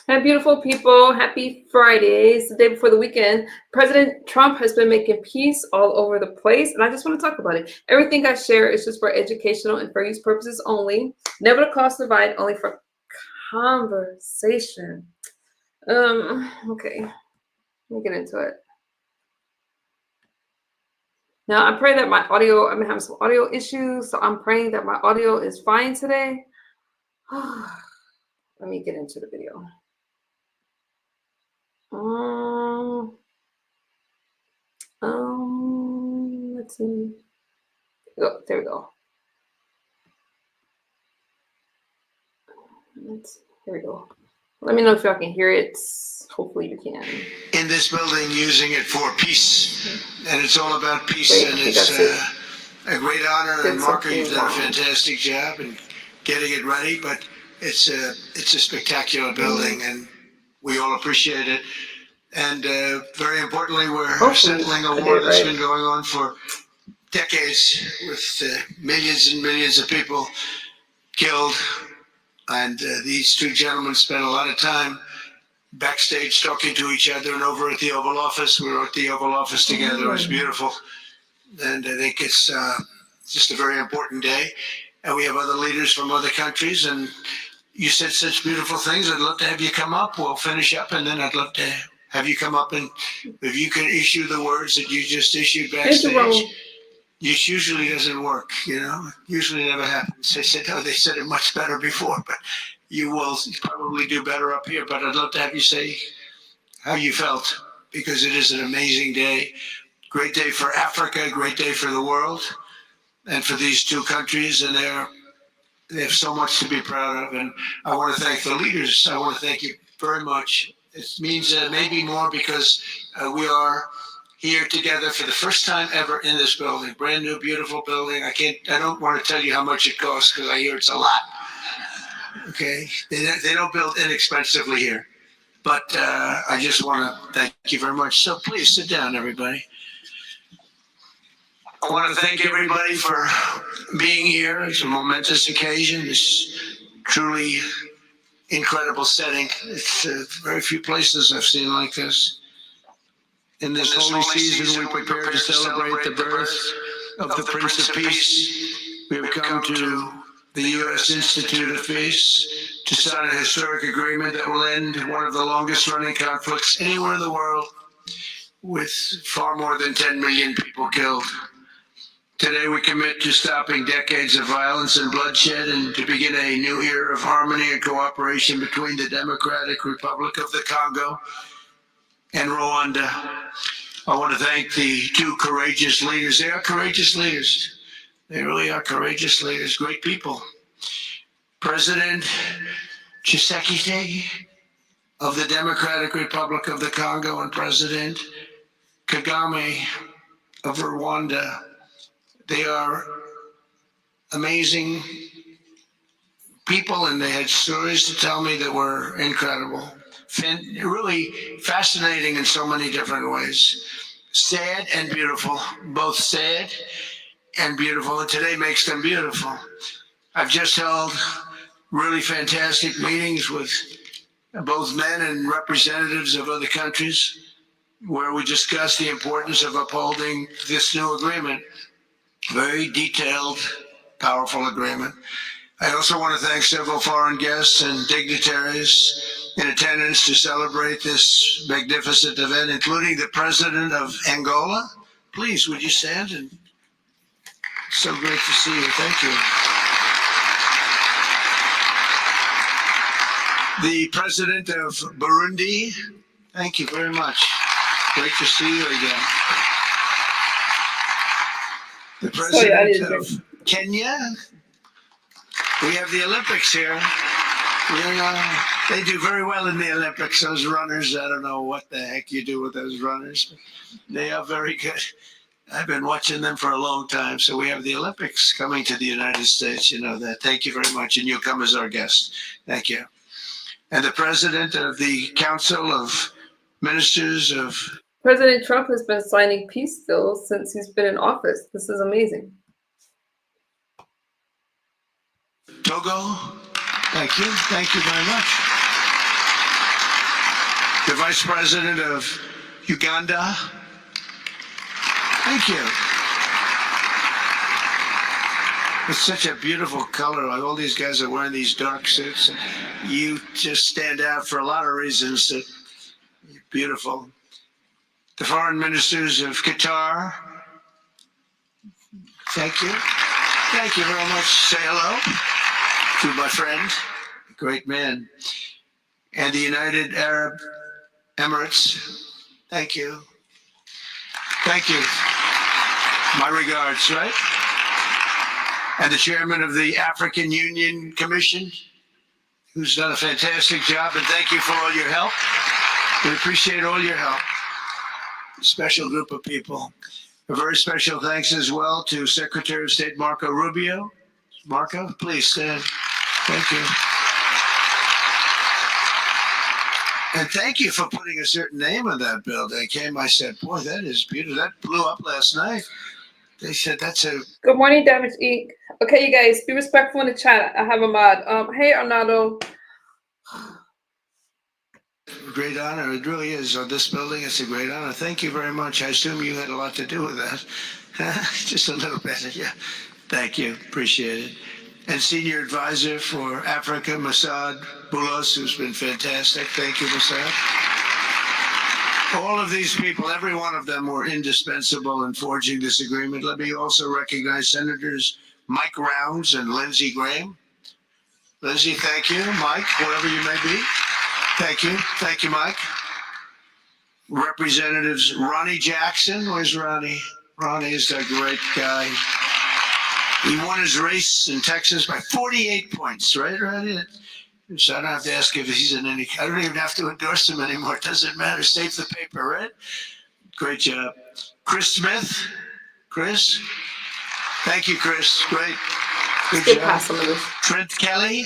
Hi, beautiful people. Happy Friday. It's the day before the weekend. President Trump has been making peace all over the place, and I just want to talk about it. Everything I share is just for educational and for use purposes only, never to cause divide, only for conversation. Okay, let me get into it. Now, I pray that my audio, I'm having some audio issues, so I'm praying that my audio is fine today. Let me get into the video. Let's see. Oh, there we go. Here we go. Let me know if y'all can hear it. Hopefully you can. In this building, using it for peace, and it's all about peace. Wait, and I think it's that's it. a great honor. And Marco, something you've done a wrong. fantastic job in getting it ready. But it's a spectacular building, and we all appreciate it. And very importantly, we're Hopefully, settling I a did war it that's right. been going on for decades, with millions and millions of people killed. And these two gentlemen spent a lot of time backstage talking to each other, and over at the Oval Office. We were at the Oval Office together. It was beautiful. And I think it's just a very important day. And we have other leaders from other countries. And you said such beautiful things. I'd love to have you come up. We'll finish up, and then I'd love to have you come up, and if you can issue the words that you just issued backstage. It usually doesn't work, usually never happens. They said, they said it much better before, but you will probably do better up here. But I'd love to have you say how you felt, because it is an amazing day. Great day for Africa, great day for the world, and for these two countries. And they have so much to be proud of. And I want to thank the leaders. I want to thank you very much. It means maybe more because we are here together for the first time ever in this building. Brand new, beautiful building. I don't want to tell you how much it costs, because I hear it's a lot. Okay? They don't build inexpensively here. But I just want to thank you very much. So please sit down, everybody. I want to thank everybody for being here. It's a momentous occasion. It's truly incredible setting. It's very few places I've seen like this. In this holy season, we prepare to celebrate the birth of the Prince of Peace. We have come to the U.S. Institute of Peace to sign a historic agreement that will end one of the longest running conflicts anywhere in the world, with far more than 10 million people killed. Today we commit to stopping decades of violence and bloodshed, and to begin a new era of harmony and cooperation between the Democratic Republic of the Congo and Rwanda. I want to thank the two courageous leaders. They are courageous leaders. They really are courageous leaders, great people. President Tshisekedi of the Democratic Republic of the Congo, and President Kagame of Rwanda. They are amazing people, and they had stories to tell me that were incredible. Really fascinating in so many different ways. Sad and beautiful, both sad and beautiful, and today makes them beautiful. I've just held really fantastic meetings with both men and representatives of other countries, where we discussed the importance of upholding this new agreement. Very detailed, powerful agreement. I also want to thank several foreign guests and dignitaries in attendance to celebrate this magnificent event, including the President of Angola. Please, would you stand? And it's so great to see you. Thank you. The President of Burundi. Thank you very much. Great to see you again. The President of Kenya. We have the Olympics here. They do very well in the Olympics, those runners. I don't know what the heck you do with those runners, but they are very good. I've been watching them for a long time. So we have the Olympics coming to the United States. You know that. Thank you very much. And you'll come as our guest. Thank you. And the President of the Council of Ministers of... President Trump has been signing peace bills since he's been in office. This is amazing. Togo, thank you very much. the Vice President of Uganda. Thank you. It's such a beautiful color. Like all these guys are wearing these dark suits. You just stand out for a lot of reasons. That you're beautiful. The foreign ministers of Qatar. Thank you. Thank you very much. Say hello to my friend, a great man. And the United Arab Emirates. Thank you. Thank you. My regards, right? And the chairman of the African Union Commission, who's done a fantastic job, and thank you for all your help. We appreciate all your help. Special group of people. A very special thanks as well to Secretary of State Marco Rubio. Marco, please stand. Thank you. And thank you for putting a certain name on that building. I said, boy, that is beautiful. That blew up last night. They said that's a... Good morning, Damage Inc. Okay, you guys, be respectful in the chat. I have a mod. Hey, Arnaldo. Great honor. It really is. On this building, it's a great honor. Thank you very much. I assume you had a lot to do with that. Just a little bit. Yeah. Thank you. Appreciate it. And Senior Advisor for Africa, Masad Boulos, who's been fantastic. Thank you, Masad. All of these people, every one of them were indispensable in forging this agreement. Let me also recognize Senators Mike Rounds and Lindsey Graham. Lindsey, thank you. Mike, wherever you may be. Thank you. Thank you, Mike. Representatives Ronnie Jackson. Where's Ronnie? Ronnie is a great guy. He won his race in Texas by 48 points, right, Ronnie? So I don't have to ask if he's in any, I don't even have to endorse him anymore. It doesn't matter. Save the paper, right? Great job. Chris Smith. Chris. Thank you, Chris. Great. Good job. Trent Kelly.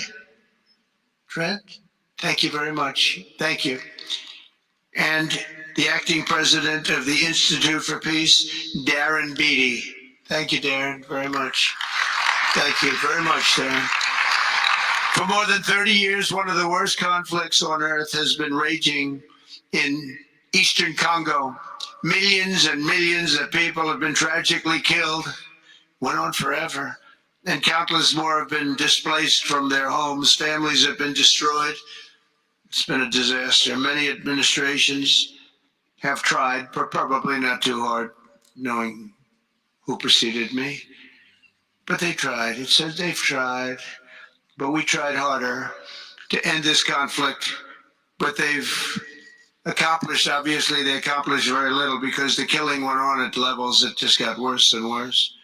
Trent. Thank you very much. Thank you. And the acting president of the Institute for Peace, Darren Beatty. Thank you, Darren, very much. Thank you very much, Darren. For more than 30 years, one of the worst conflicts on earth has been raging in eastern Congo. Millions and millions of people have been tragically killed, went on forever, and countless more have been displaced from their homes. Families have been destroyed. It's been a disaster. Many administrations have tried, but probably not too hard, knowing who preceded me. But they tried. It says they've tried, but we tried harder to end this conflict. But they've accomplished, obviously, they accomplished very little because the killing went on at levels that just got worse and worse.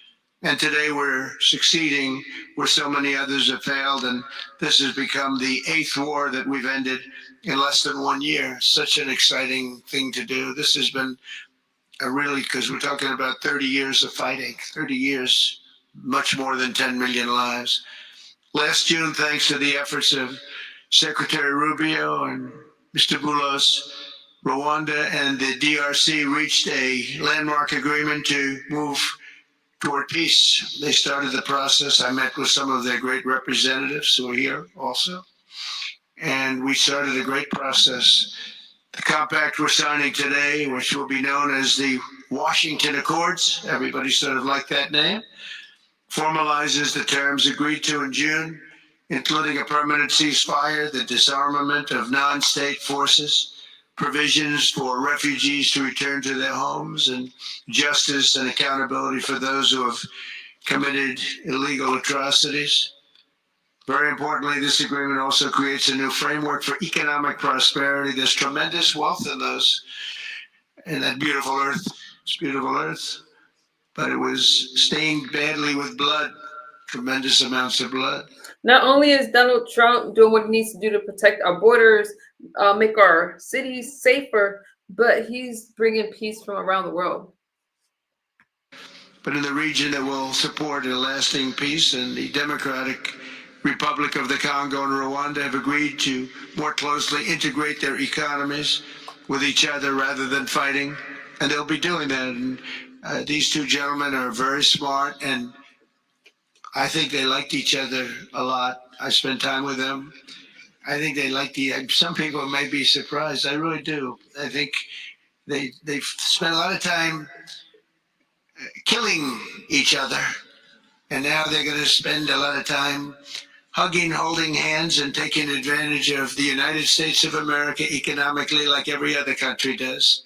And today we're succeeding where so many others have failed. And this has become the 8th war that we've ended in less than 1 year. Such an exciting thing to do. This has been a really, because we're talking about 30 years of fighting, 30 years, much more than 10 million lives. Last June, thanks to the efforts of Secretary Rubio and Mr. Boulos, Rwanda and the DRC reached a landmark agreement to move toward peace. They started the process. I met with some of their great representatives who are here also. And we started a great process. The compact we're signing today, which will be known as the Washington Accords, everybody sort of liked that name, formalizes the terms agreed to in June, including a permanent ceasefire, the disarmament of non-state forces, provisions for refugees to return to their homes, and justice and accountability for those who have committed illegal atrocities. Very importantly, this agreement also creates a new framework for economic prosperity. There's tremendous wealth in that beautiful earth. It's beautiful earth, but it was stained badly with blood, tremendous amounts of blood. Not only is Donald Trump doing what he needs to do to protect our borders, make our cities safer, but he's bringing peace from around the world. But in the region that will support a lasting peace, and the Democratic Republic of the Congo and Rwanda have agreed to more closely integrate their economies with each other rather than fighting, and they'll be doing that. And these two gentlemen are very smart, and I think they liked each other a lot. I spent time with them. I think they like some people may be surprised. I really do. I think they've spent a lot of time killing each other, and now they're going to spend a lot of time hugging, holding hands, and taking advantage of the United States of America economically, like every other country does.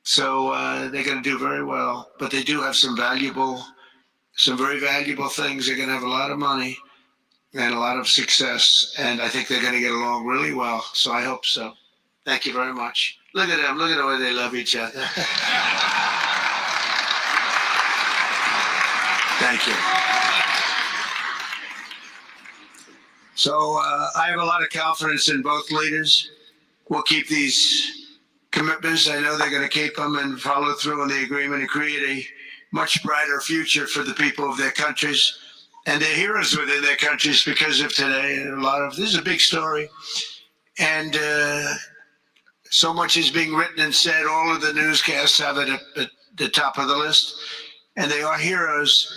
So they're going to do very well, but they do have some very valuable things. They're going to have a lot of money and a lot of success, and I think they're going to get along really well. So I hope so. Thank you very much. Look at them. Look at the way they love each other. Thank you. So I have a lot of confidence in both leaders. We'll keep these commitments. I know they're going to keep them and follow through on the agreement and create a much brighter future for the people of their countries and their heroes within their countries because of today. And this is a big story. And so much is being written and said. All of the newscasts have it at the top of the list. And they are heroes,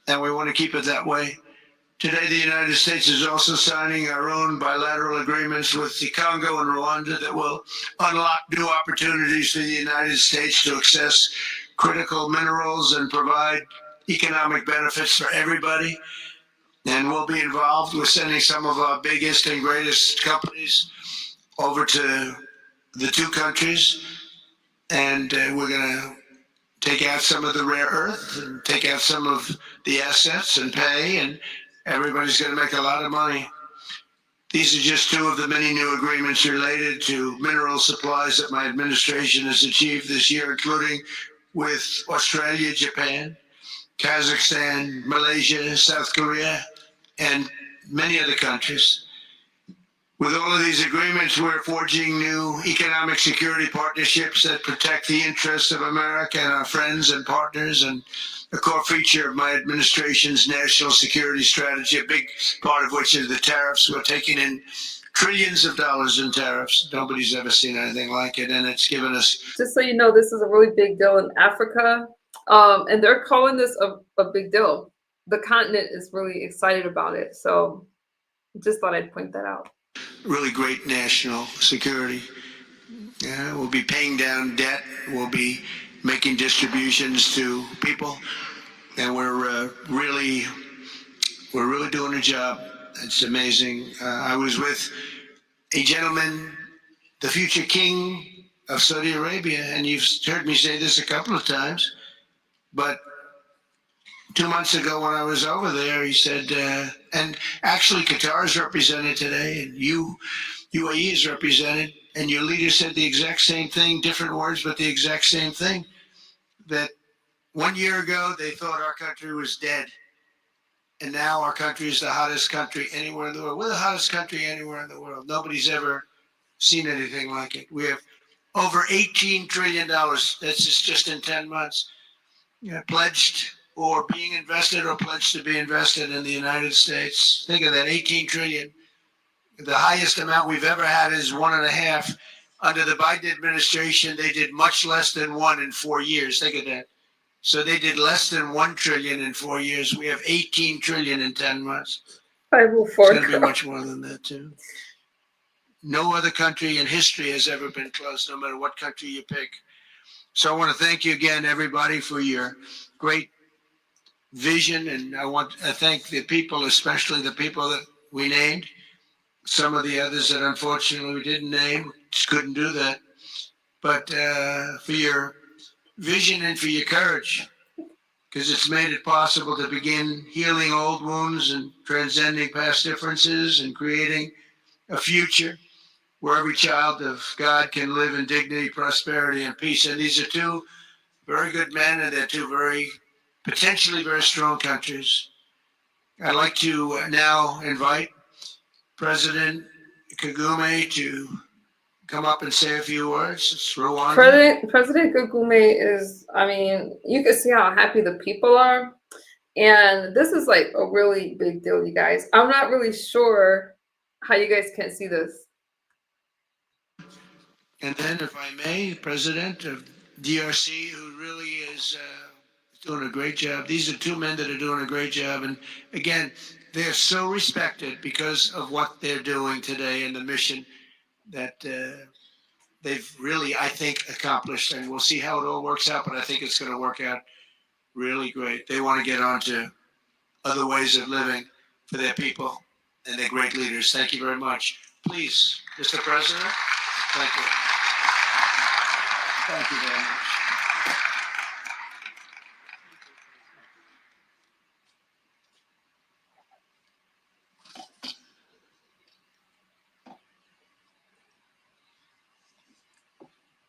and we want to keep it that way. Today, the United States is also signing our own bilateral agreements with the Congo and Rwanda that will unlock new opportunities for the United States to access critical minerals and provide economic benefits for everybody. And we'll be involved with sending some of our biggest and greatest companies over to the two countries. And we're going to take out some of the rare earth and take out some of the assets and pay, and everybody's going to make a lot of money. These are just two of the many new agreements related to mineral supplies that my administration has achieved this year, including with Australia, Japan, Kazakhstan, Malaysia, South Korea, and many other countries. With all of these agreements, we're forging new economic security partnerships that protect the interests of America and our friends and partners, and a core feature of my administration's national security strategy, a big part of which is the tariffs. We're taking in trillions of dollars in tariffs. Nobody's ever seen anything like it, and it's given us... Just so you know, this is a really big deal in Africa, and they're calling this a big deal. The continent is really excited about it, so just thought I'd point that out. Really great national security. Yeah, we'll be paying down debt. We'll be making distributions to people, and we're really doing a job. It's amazing. I was with a gentleman, the future king of Saudi Arabia, and you've heard me say this a couple of times, but 2 months ago when I was over there, he said, and actually Qatar is represented today, and UAE is represented, and your leader said the exact same thing, different words, but the exact same thing, that 1 year ago they thought our country was dead, and now our country is the hottest country anywhere in the world. We're the hottest country anywhere in the world. Nobody's ever seen anything like it. We have over $18 trillion. That's just in 10 months. Pledged or being invested or pledged to be invested in the United States. Think of that, 18 trillion. The highest amount we've ever had is 1.5. Under the Biden administration, they did much less than 1 in 4 years. Think of that. So they did less than 1 trillion in 4 years. We have 18 trillion in 10 months. It's going to be much more than that too. No other country in history has ever been close, no matter what country you pick. So I want to thank you again, everybody, for your great vision, and I want to thank the people, especially the people that we named. Some of the others that unfortunately we didn't name, just couldn't do that. But for your vision and for your courage, because it's made it possible to begin healing old wounds and transcending past differences and creating a future where every child of God can live in dignity, prosperity, and peace. And these are two very good men, and they're two potentially very strong countries. I'd like to now invite President Kagame to come up and say a few words. It's Rwanda. President Kagame is, I mean, you can see how happy the people are. And this is like a really big deal, you guys. I'm not really sure how you guys can't see this. And then, if I may, President of DRC, who really is doing a great job. These are two men that are doing a great job. And again, they're so respected because of what they're doing today and the mission that they've really, I think, accomplished. And we'll see how it all works out, but I think it's going to work out really great. They want to get on to other ways of living for their people, and they're great leaders. Thank you very much. Please, Mr. President. Thank you. Thank you very much.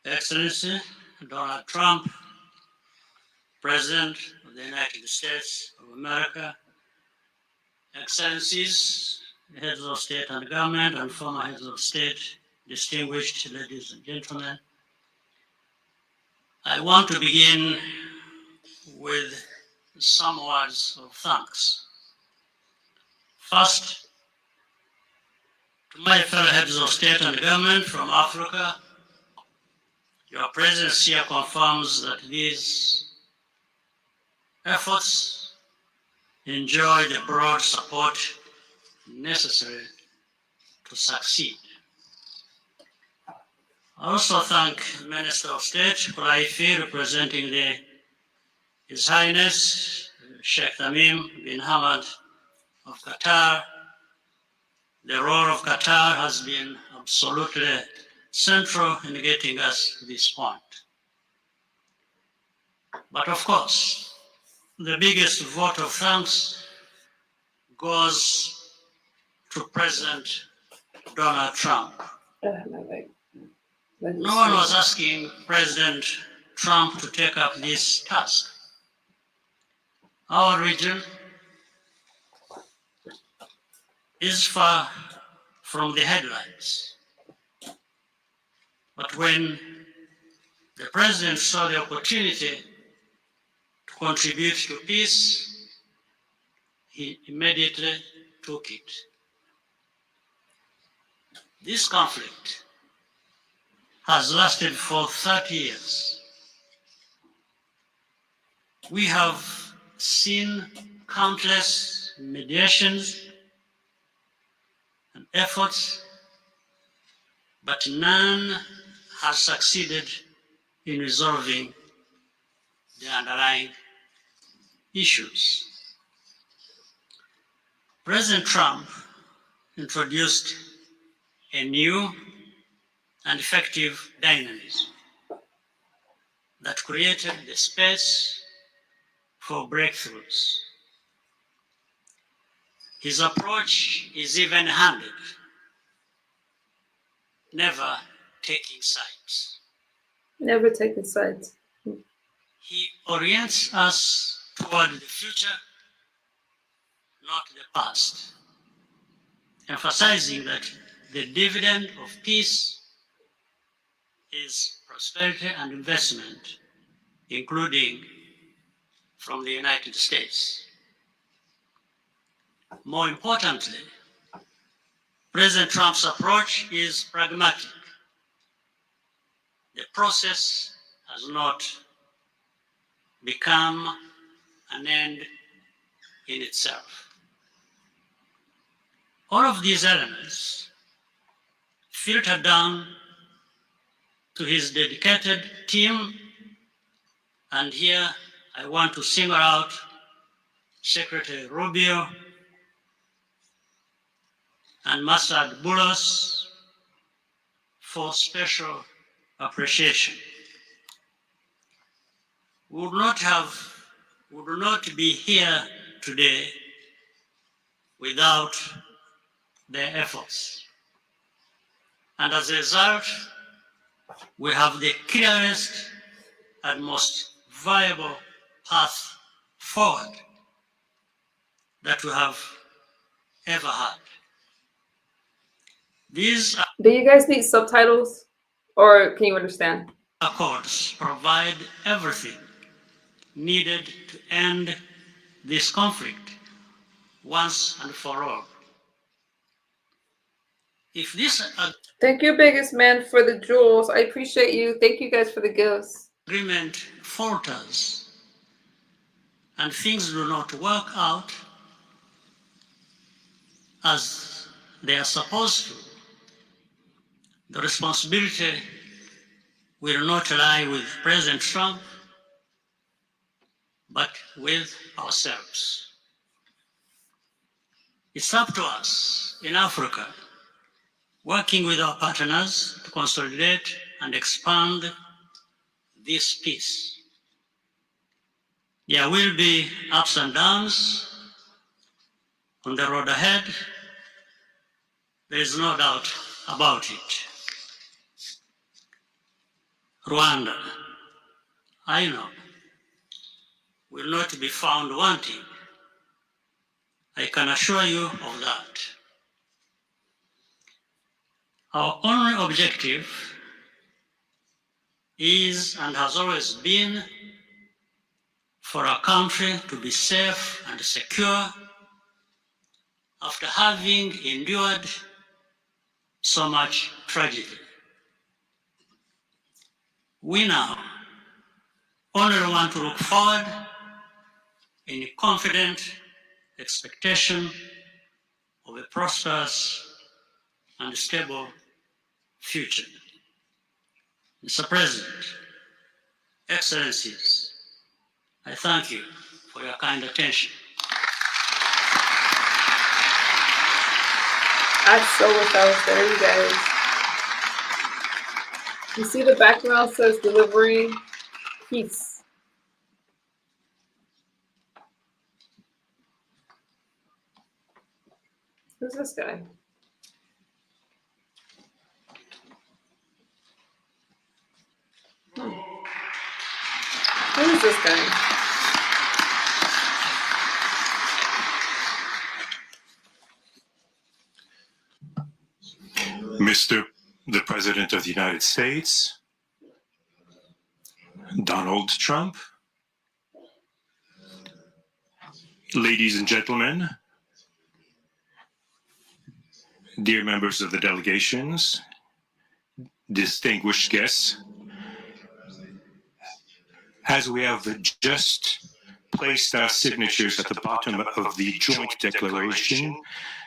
Excellency Donald Trump, President of the United States of America, Excellencies, heads of state and government, and former heads of state, distinguished ladies and gentlemen, I want to begin with some words of thanks. First, to my fellow heads of state and government from Africa, your presence here confirms that these efforts enjoy the broad support necessary to succeed. I also thank Minister of State Khulaifi, representing His Highness Sheikh Tamim bin Hamad of Qatar. The role of Qatar has been absolutely central in getting us to this point. But of course, the biggest vote of thanks goes to President Donald Trump. No one was asking President Trump to take up this task. Our region is far from the headlines. But when the president saw the opportunity to contribute to peace, he immediately took it. This conflict has lasted for 30 years. We have seen countless mediations and efforts, but none has succeeded in resolving the underlying issues. President Trump introduced a new and effective dynamism that created the space for breakthroughs. His approach is even-handed, never taking sides. Never taking sides. He orients us toward the future, not the past, emphasizing that the dividend of peace is prosperity and investment, including from the United States. More importantly, President Trump's approach is pragmatic. The process has not become an end in itself. All of these elements filter down to his dedicated team, and here I want to single out Secretary Rubio and Massad Boulos for special appreciation. We would not be here today without their efforts. And as a result, we have the clearest and most viable path forward that we have ever had. These Do you guys need subtitles, or can you understand? accords provide everything needed to end this conflict once and for all. If this Thank you, biggest man, for the jewels. I appreciate you. Thank you guys for the gifts. agreement falters, and things do not work out as they are supposed to, the responsibility will not lie with President Trump, but with ourselves. It's up to us in Africa, working with our partners to consolidate and expand this peace. There will be ups and downs on the road ahead. There is no doubt about it. Rwanda, I know, will not be found wanting. I can assure you of that. Our only objective is and has always been for our country to be safe and secure after having endured so much tragedy. We now only want to look forward in confident expectation of a prosperous and stable future. Mr. President, Excellencies, I thank you for your kind attention. That's so without there, you guys. You see the background says delivering peace. Who's this guy? Who is this guy? Mr. the President of the United States, Donald Trump, ladies and gentlemen, dear members of the delegations, distinguished guests, as we have just placed our signatures at the bottom of the joint declaration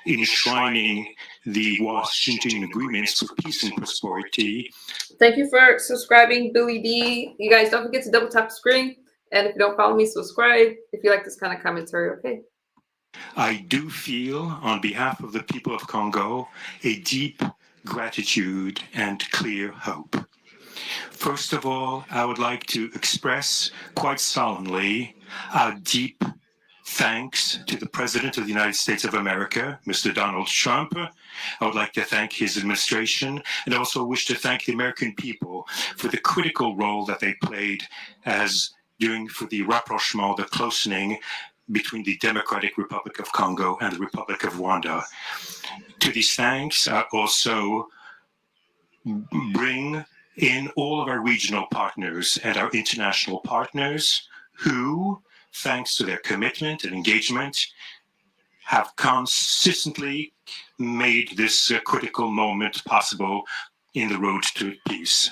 enshrining the Washington Agreements for Peace and Prosperity. Thank you for subscribing, Billy D. You guys don't forget to double tap the screen. And if you don't follow me, subscribe if you like this kind of commentary, okay? I do feel, on behalf of the people of Congo, a deep gratitude and clear hope. First of all, I would like to express quite solemnly our deep thanks to the President of the United States of America, Mr. Donald Trump. I would like to thank his administration and also wish to thank the American people for the critical role that they played for the rapprochement, the closening between the Democratic Republic of Congo and the Republic of Rwanda. To these thanks, I also bring in all of our regional partners and our international partners who, thanks to their commitment and engagement, have consistently made this critical moment possible in the road to peace.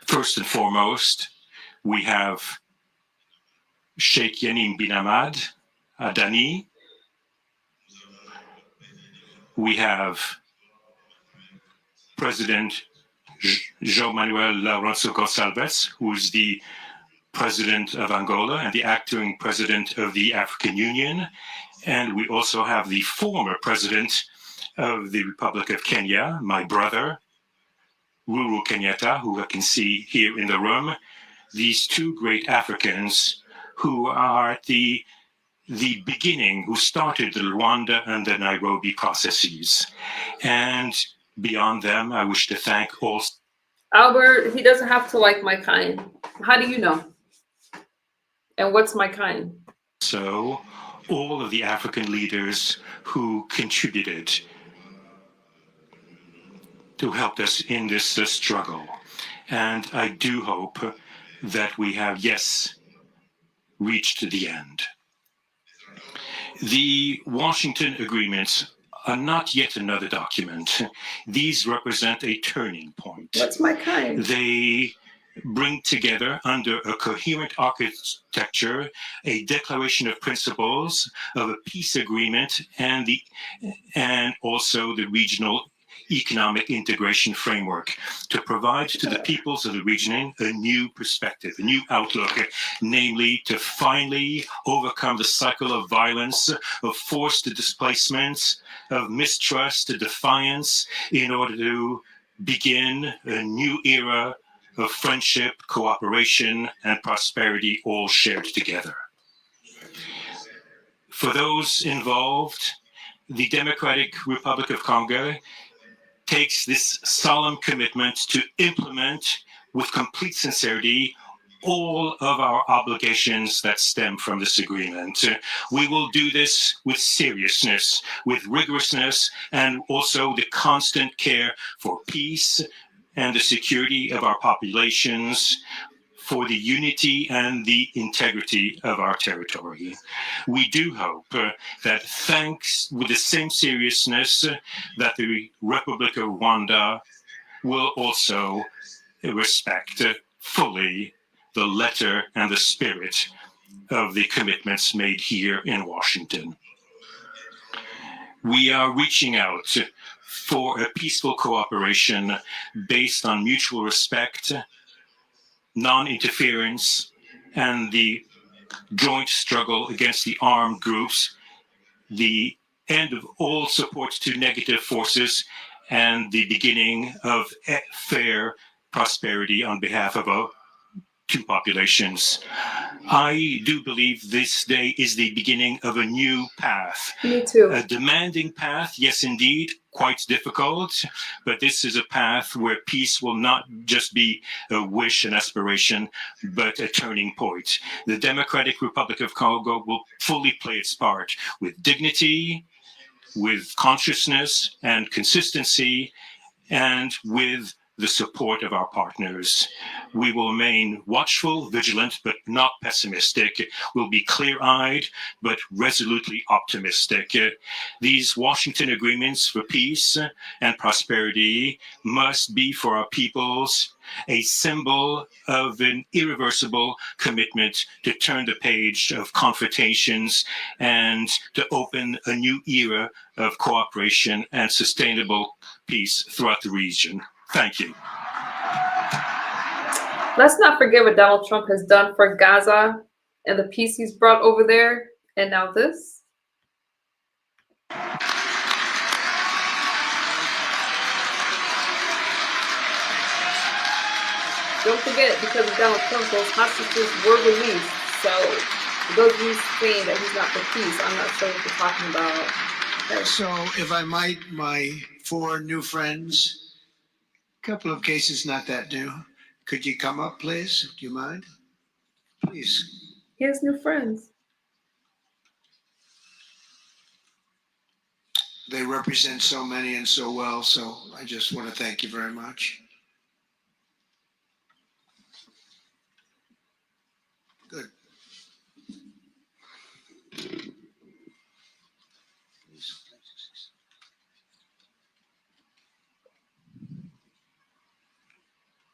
First and foremost, we have Sheikh Yanim bin Ahmad Adani. We have President João Manuel Lourenço Gonçalves, who is the President of Angola and the acting President of the African Union. And we also have the former President of the Republic of Kenya, my brother, Uhuru Kenyatta, who I can see here in the room. These two great Africans who are at the beginning, who started the Rwanda and the Nairobi processes. And beyond them, I wish to thank all. Albert, he doesn't have to like my kind. How do you know? And what's my kind? So, all of the African leaders who contributed to help us in this struggle. And I do hope that we have, yes, reached the end. The Washington Agreements are not yet another document. These represent a turning point. What's my kind? They bring together under a coherent architecture a declaration of principles of a peace agreement and also the regional economic integration framework to provide to the peoples of the region a new perspective, a new outlook, namely to finally overcome the cycle of violence, of forced displacements, of mistrust, defiance, in order to begin a new era of friendship, cooperation, and prosperity all shared together. For those involved, the Democratic Republic of Congo takes this solemn commitment to implement with complete sincerity all of our obligations that stem from this agreement. We will do this with seriousness, with rigorousness, and also the constant care for peace and the security of our populations, for the unity and the integrity of our territory. We do hope that thanks with the same seriousness that the Republic of Rwanda will also respect fully the letter and the spirit of the commitments made here in Washington. We are reaching out for a peaceful cooperation based on mutual respect, non-interference, and the joint struggle against the armed groups, the end of all support to negative forces, and the beginning of fair prosperity on behalf of our two populations. I do believe this day is the beginning of a new path. Me too. A demanding path, yes, indeed, quite difficult, but this is a path where peace will not just be a wish and aspiration, but a turning point. The Democratic Republic of Congo will fully play its part with dignity, with consciousness and consistency, and with the support of our partners. We will remain watchful, vigilant, but not pessimistic. We'll be clear-eyed, but resolutely optimistic. These Washington agreements for peace and prosperity must be for our peoples a symbol of an irreversible commitment to turn the page of confrontations and to open a new era of cooperation and sustainable peace throughout the region. Thank you. Let's not forget what Donald Trump has done for Gaza and the peace he's brought over there. And now this. Don't forget, because of Donald Trump, those hostages were released. So those of you saying that he's not for peace, I'm not sure what you're talking about. Okay. So if I might, my 4 new friends, couple of cases not that new. Could you come up, please? Do you mind? Please. He has new friends. They represent so many and so well, so I just want to thank you very much. Good.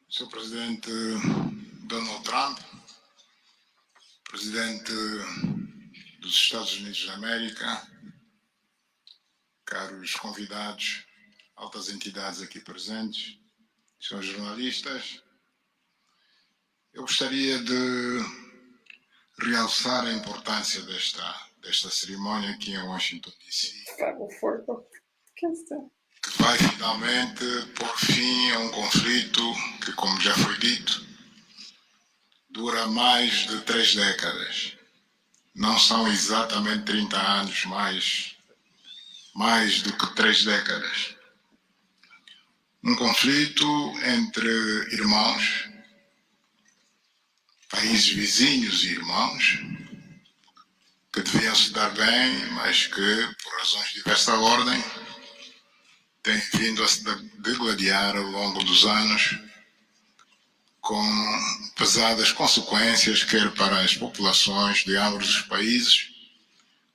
Sr. Presidente Donald Trump, Presidente dos Estados Unidos da América, caros convidados, altas entidades aqui presentes, senhores jornalistas, eu gostaria de realçar a importância desta cerimônia aqui em Washington, D.C., que vai finalmente pôr fim a um conflito que, como já foi dito, dura mais de 3 décadas. Não são exatamente 30 anos, mas mais do que 3 décadas. Um conflito entre irmãos, países vizinhos e irmãos, que deviam se dar bem, mas que, por razões de diversa ordem, têm vindo a se degladiar ao longo dos anos, com pesadas consequências, quer para as populações de ambos os países,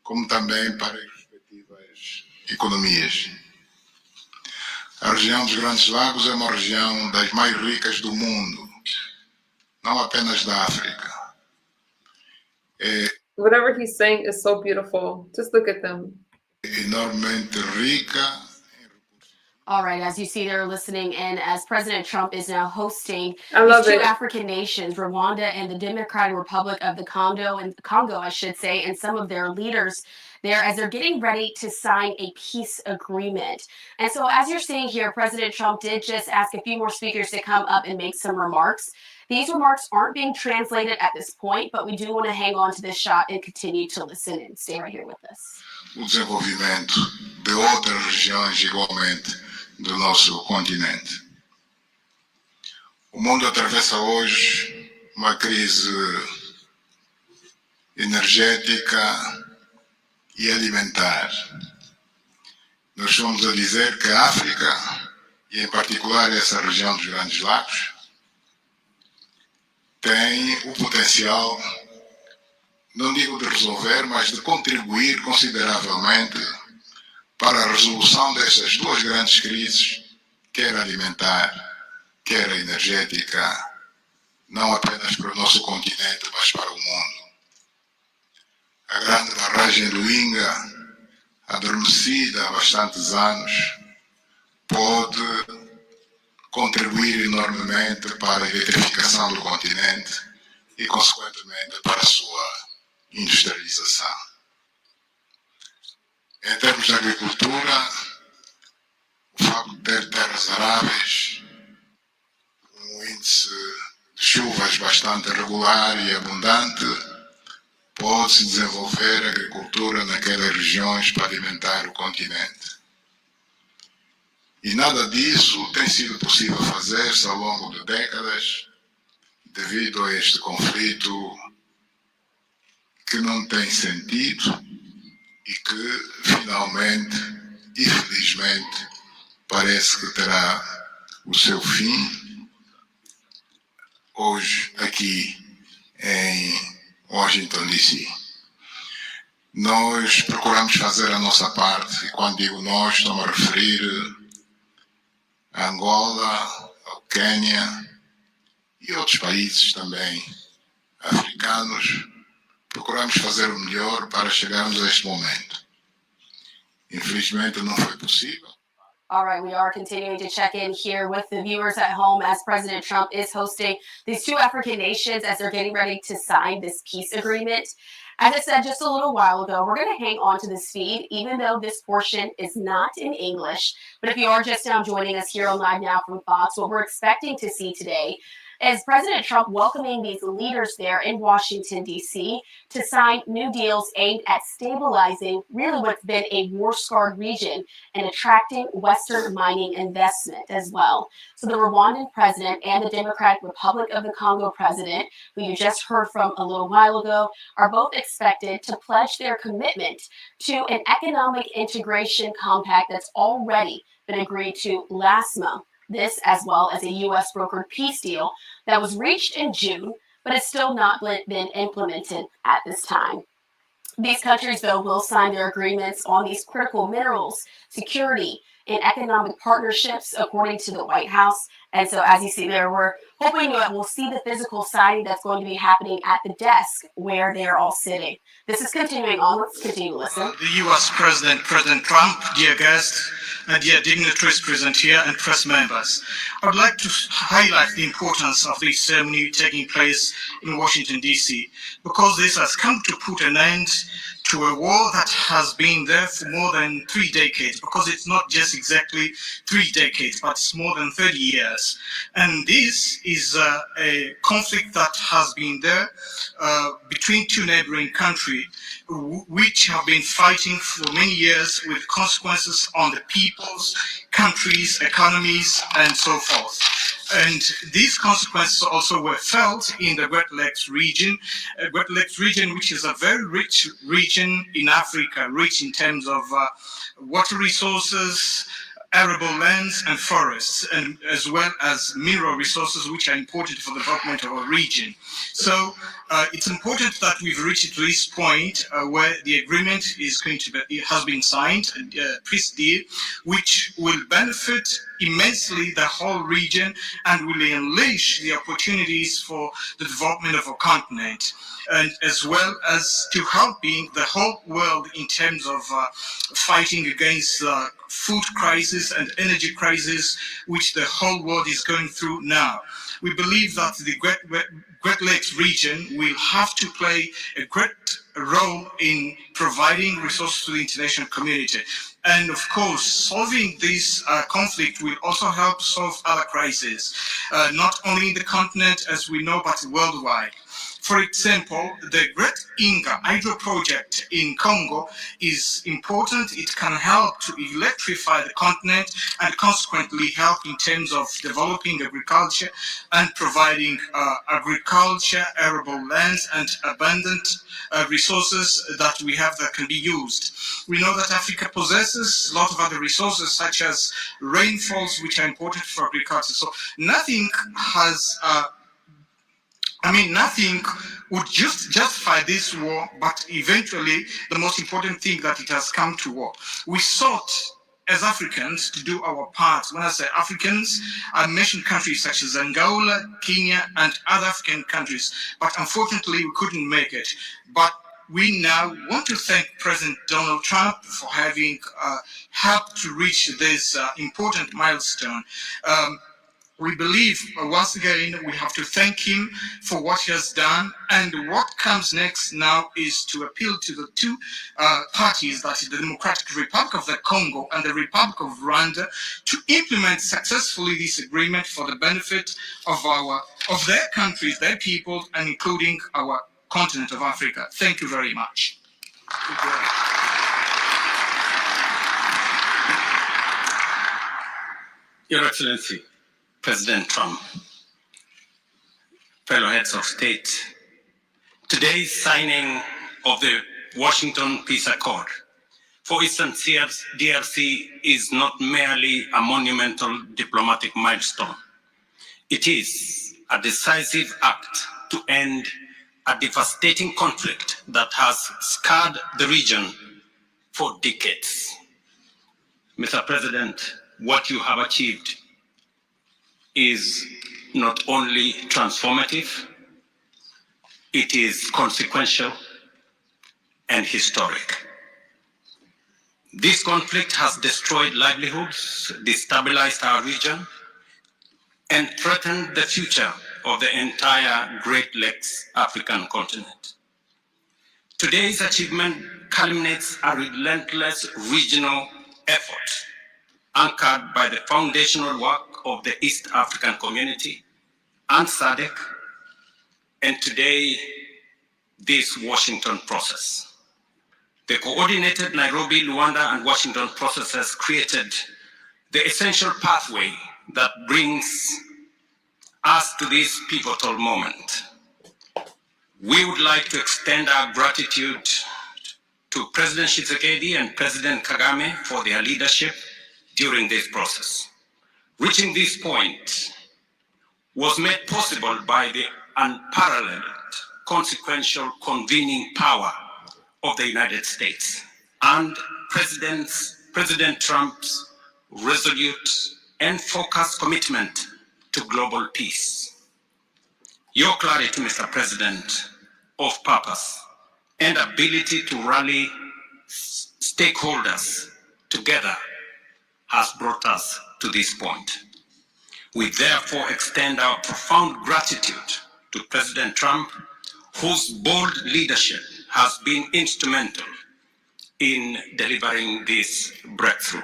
como também para as respectivas economias. A região dos Grandes Lagos é uma região das mais ricas do mundo, não apenas da África. É Whatever he's saying is so beautiful. Just look at them. enormemente rica. All right, as you see, they're listening in as President Trump is now hosting I these love two it. African nations, Rwanda and the Democratic Republic of the Congo, I should say, and some of their leaders there as they're getting ready to sign a peace agreement. And so, as you're seeing here, President Trump did just ask a few more speakers to come up and make some remarks. These remarks aren't being translated at this point, but we do want to hang on to this shot and continue to listen and stay right here with us. O desenvolvimento de outras regiões igualmente do nosso continente. O mundo atravessa hoje uma crise energética e alimentar. Nós estamos a dizer que a África, e em particular essa região dos Grandes Lagos, tem o potencial, não digo de resolver, mas de contribuir consideravelmente para a resolução destas duas grandes crises, quer alimentar, quer energética, não apenas para o nosso continente, mas para o mundo. A grande barragem do Inga, adormecida há bastantes anos, pode contribuir enormemente para a eletrificação do continente e, consequentemente, para a sua industrialização. Em termos de agricultura, o facto de ter terras aráveis, um índice de chuvas bastante regular e abundante, pode-se desenvolver agricultura naquelas regiões para alimentar o continente. E nada disso tem sido possível fazer-se ao longo de décadas, devido a este conflito que não tem sentido e que, finalmente e felizmente, parece que terá o seu fim hoje aqui em Washington, D.C. Nós procuramos fazer a nossa parte, e quando digo nós, estou-me a referir a Angola, ao Quênia e outros países também africanos. Procuramos fazer o melhor para chegarmos a este momento. Infelizmente não foi possível. All right, we are continuing to check in here with the viewers at home as President Trump is hosting these two African nations as they're getting ready to sign this peace agreement. As I said just a little while ago, we're going to hang on to this feed, even though this portion is not in English. But if you are just now joining us here on Live Now from Fox, what we're expecting to see today is President Trump welcoming these leaders there in Washington, D.C. to sign new deals aimed at stabilizing really what's been a war-scarred region and attracting Western mining investment as well. So the Rwandan president and the Democratic Republic of the Congo president, who you just heard from a little while ago, are both expected to pledge their commitment to an economic integration compact that's already been agreed to last month. This, as well as a U.S. brokered peace deal that was reached in June, but it's still not been implemented at this time. These countries, though, will sign their agreements on these critical minerals, security, and economic partnerships, according to the White House. And so, as you see there, we're hoping that we'll see the physical signing that's going to be happening at the desk where they're all sitting. This is continuing on. Let's continue to listen. The U.S. President Trump, dear guests, dear dignitaries present here, and press members. I would like to highlight the importance of this ceremony taking place in Washington, D.C., because this has come to put an end to a war that has been there for more than 3 decades, because it's not just exactly 3 decades, but it's more than 30 years. And this is a conflict that has been there between two neighboring countries, which have been fighting for many years with consequences on the peoples, countries, economies, and so forth. And these consequences also were felt in the Great Lakes region, which is a very rich region in Africa, rich in terms of water resources, arable lands and forests, and as well as mineral resources which are important for the development of our region. So it's important that we've reached to this point where the agreement is going to be, has been signed, peace deal, which will benefit immensely the whole region and will unleash the opportunities for the development of our continent, and as well as to helping the whole world in terms of fighting against food crisis and energy crisis, which the whole world is going through now. We believe that the Great Lakes region will have to play a great role in providing resources to the international community. And of course, solving this conflict will also help solve other crises, not only in the continent as we know, but worldwide. For example, the Great Inga hydro project in Congo is important. It can help to electrify the continent and consequently help in terms of developing agriculture and providing agriculture, arable lands, and abundant resources that we have that can be used. We know that Africa possesses a lot of other resources such as rainfalls, which are important for agriculture. So nothing has nothing would just justify this war, but eventually the most important thing that it has come to war. We sought as Africans to do our part. When I say Africans, I mention countries such as Angola, Kenya, and other African countries, but unfortunately we couldn't make it. But we now want to thank President Donald Trump for having helped to reach this important milestone. We believe, once again, we have to thank him for what he has done. And what comes next now is to appeal to the two parties, that is the Democratic Republic of the Congo and the Republic of Rwanda, to implement successfully this agreement for the benefit of their countries, their people, and including our continent of Africa. Thank you very much. Your Excellency, President Trump, fellow heads of state, today's signing of the Washington Peace Accord for Eastern DRC is not merely a monumental diplomatic milestone. It is a decisive act to end a devastating conflict that has scarred the region for decades. Mr. President, what you have achieved is not only transformative, it is consequential and historic. This conflict has destroyed livelihoods, destabilized our region, and threatened the future of the entire Great Lakes African continent. Today's achievement culminates a relentless regional effort anchored by the foundational work of the East African Community and SADC, and today, this Washington process. The coordinated Nairobi, Luanda, and Washington processes created the essential pathway that brings us to this pivotal moment. We would like to extend our gratitude to President Tshisekedi and President Kagame for their leadership during this process. Reaching this point was made possible by the unparalleled consequential convening power of the United States and President Trump's resolute and focused commitment to global peace. Your clarity, Mr. President, of purpose and ability to rally stakeholders together has brought us to this point. We therefore extend our profound gratitude to President Trump, whose bold leadership has been instrumental in delivering this breakthrough.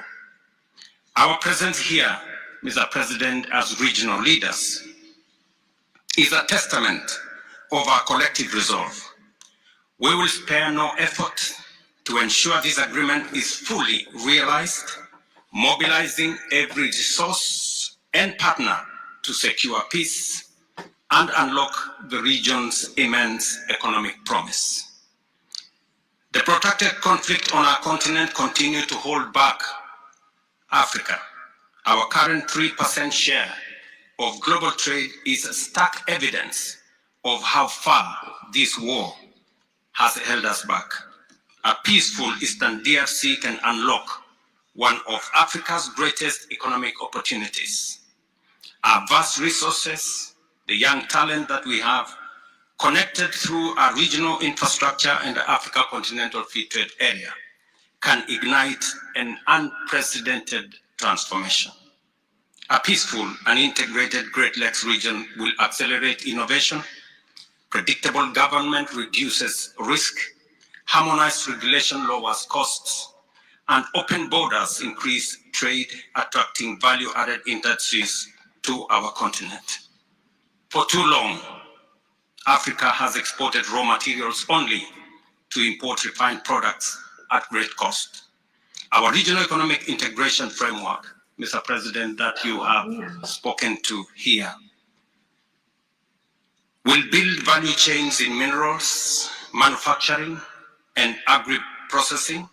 Our presence here, Mr. President, as regional leaders, is a testament of our collective resolve. We will spare no effort to ensure this agreement is fully realized, mobilizing every resource and partner to secure peace and unlock the region's immense economic promise. The protracted conflict on our continent continues to hold back Africa Our current 3% share of global trade is stark evidence of how far this war has held us back. A peaceful Eastern DRC can unlock one of Africa's greatest economic opportunities. Our vast resources, the young talent that we have, connected through our regional infrastructure and the Africa Continental Free Trade Area, can ignite an unprecedented transformation. A peaceful and integrated Great Lakes region will accelerate innovation, predictable government reduces risk, harmonized regulation lowers costs, and open borders increase trade, attracting value-added industries to our continent. For too long, Africa has exported raw materials only to import refined products at great cost. Our regional economic integration framework, Mr. President, that you have spoken to here, will build value chains in minerals, manufacturing, and agri-processing,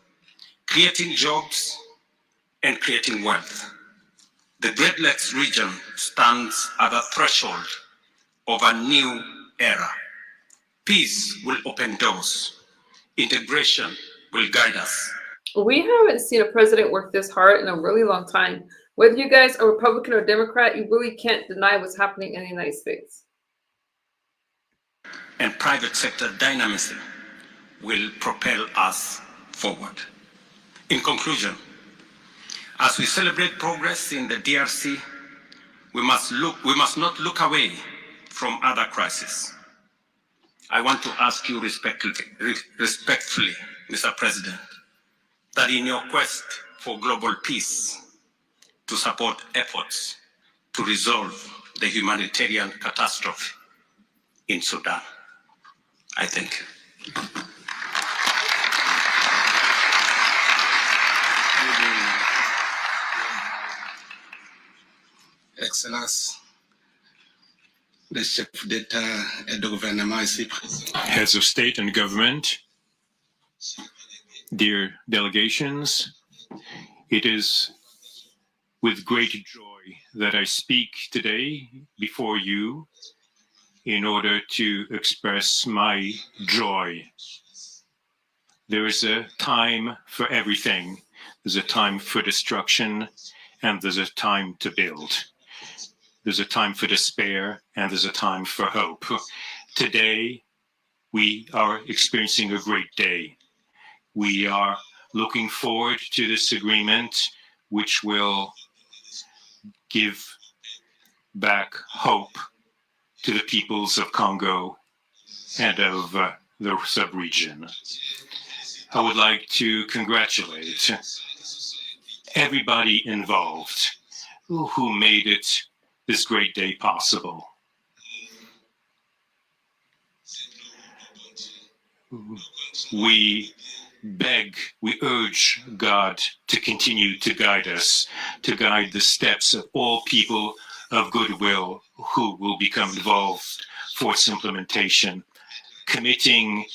creating jobs and creating wealth. The Great Lakes region stands at the threshold of a new era. Peace will open doors. Integration will guide us. We haven't seen a president work this hard in a really long time. Whether you guys are Republican or Democrat, you really can't deny what's happening in the United States. And private sector dynamism will propel us forward. In conclusion, as we celebrate progress in the DRC, we must not look away from other crises. I want to ask you respectfully, Mr. President, that in your quest for global peace, to support efforts to resolve the humanitarian catastrophe in Sudan. I thank you. Excellence, le chef d'État et de gouvernement ici présent. Heads of state and government, dear delegations, it is with great joy that I speak today before you in order to express my joy. There is a time for everything. There's a time for destruction, and there's a time to build. There's a time for despair, and there's a time for hope. Today, we are experiencing a great day. We are looking forward to this agreement, which will give back hope to the peoples of Congo and of the sub-region. I would like to congratulate everybody involved who made it this great day possible. We urge God to continue to guide us, to guide the steps of all people of goodwill who will become involved for its implementation. Committing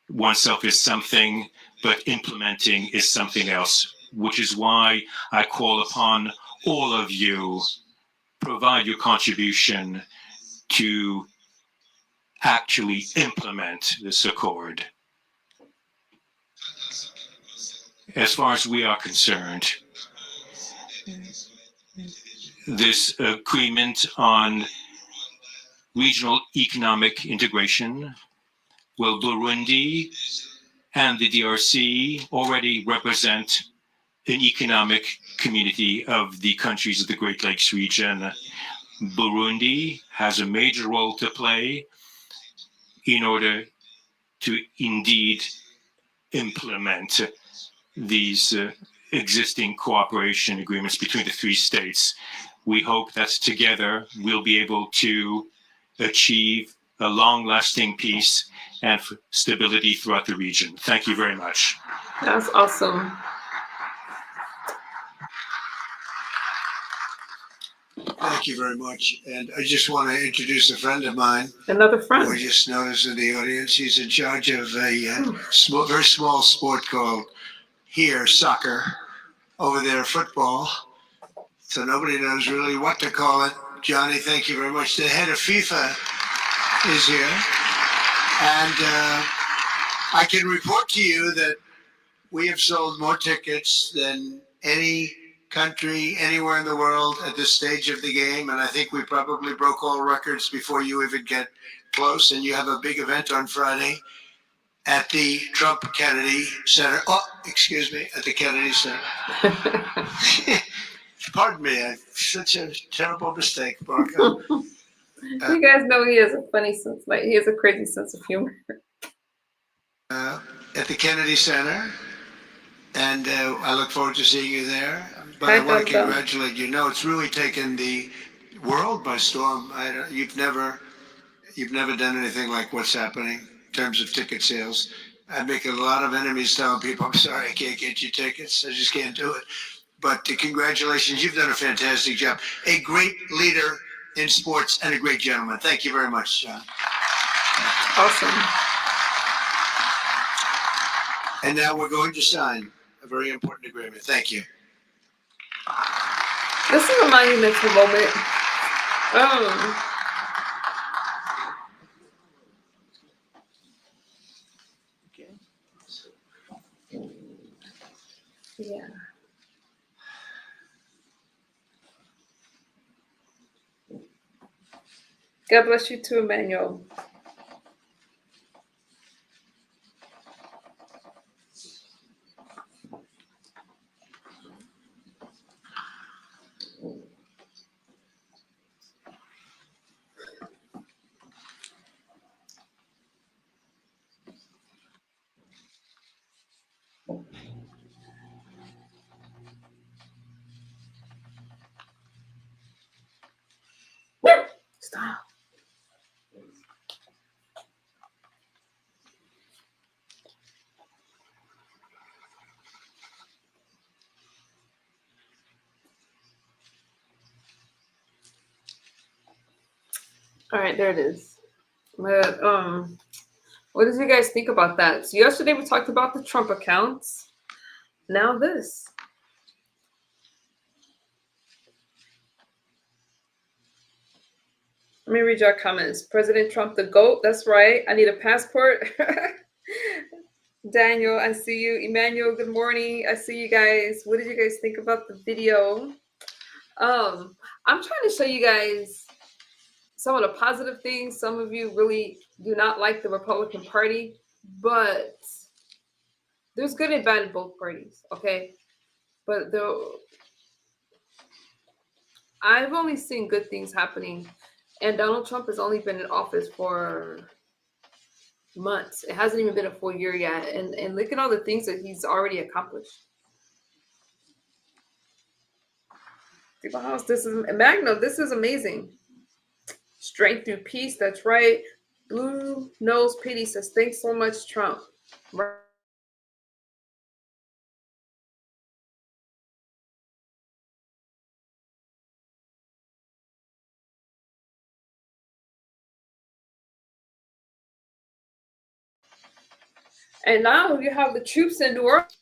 oneself is something, but implementing is something else, which is why I call upon all of you, provide your contribution to actually implement this accord. As far as we are concerned, this agreement on regional economic integration, well, Burundi and the DRC already represent an economic community of the countries of the Great Lakes region. Burundi has a major role to play in order to indeed implement these existing cooperation agreements between the three states. We hope that together we'll be able to achieve a long-lasting peace and stability throughout the region. Thank you very much. That's awesome. Thank you very much. And I just want to introduce a friend of mine. Another Who I friend. just noticed in the audience. He's in charge of a very small sport called here, soccer. Over there, football. So nobody knows really what to call it. Johnny, thank you very much. The head of FIFA is here. And I can report to you that we have sold more tickets than any country anywhere in the world at this stage of the game. And I think we probably broke all records before you even get close. And you have a big event on Friday at the Trump Kennedy Center. Oh, excuse me, at the Kennedy Center. Pardon me, such a terrible mistake, Barca. You guys know he has a funny sense, like he has a crazy sense of humor. At the Kennedy Center, and I look forward to seeing you there. But Hi, I want to Dum Dum. congratulate you. No, it's really taken the world by storm. You've never done anything like what's happening in terms of ticket sales. I'm making a lot of enemies telling people, I'm sorry, I can't get you tickets. I just can't do it. But congratulations, you've done a fantastic job. A great leader in sports and a great gentleman. Thank you very much, John. Awesome. And now we're going to sign a very important agreement. Thank you. This is a monumental moment. Yeah. God bless you too, Emmanuel. Stop. All right, there it is. But, what did you guys think about that? So yesterday we talked about the Trump accounts. Now this. Let me read your comments. President Trump, the GOAT. That's right. I need a passport. Daniel, I see you. Emmanuel, good morning. I see you guys. What did you guys think about the video? I'm trying to show you guys some of the positive things. Some of you really do not like the Republican Party, but there's good and bad in both parties, okay? But I've only seen good things happening, and Donald Trump has only been in office for months. It hasn't even been a full year yet, and look at all the things that he's already accomplished. This is Magno. This is amazing. Strength through peace. That's right. Blue Nose Pity says, thanks so much, Trump. Right. And now you have the troops in New Orleans.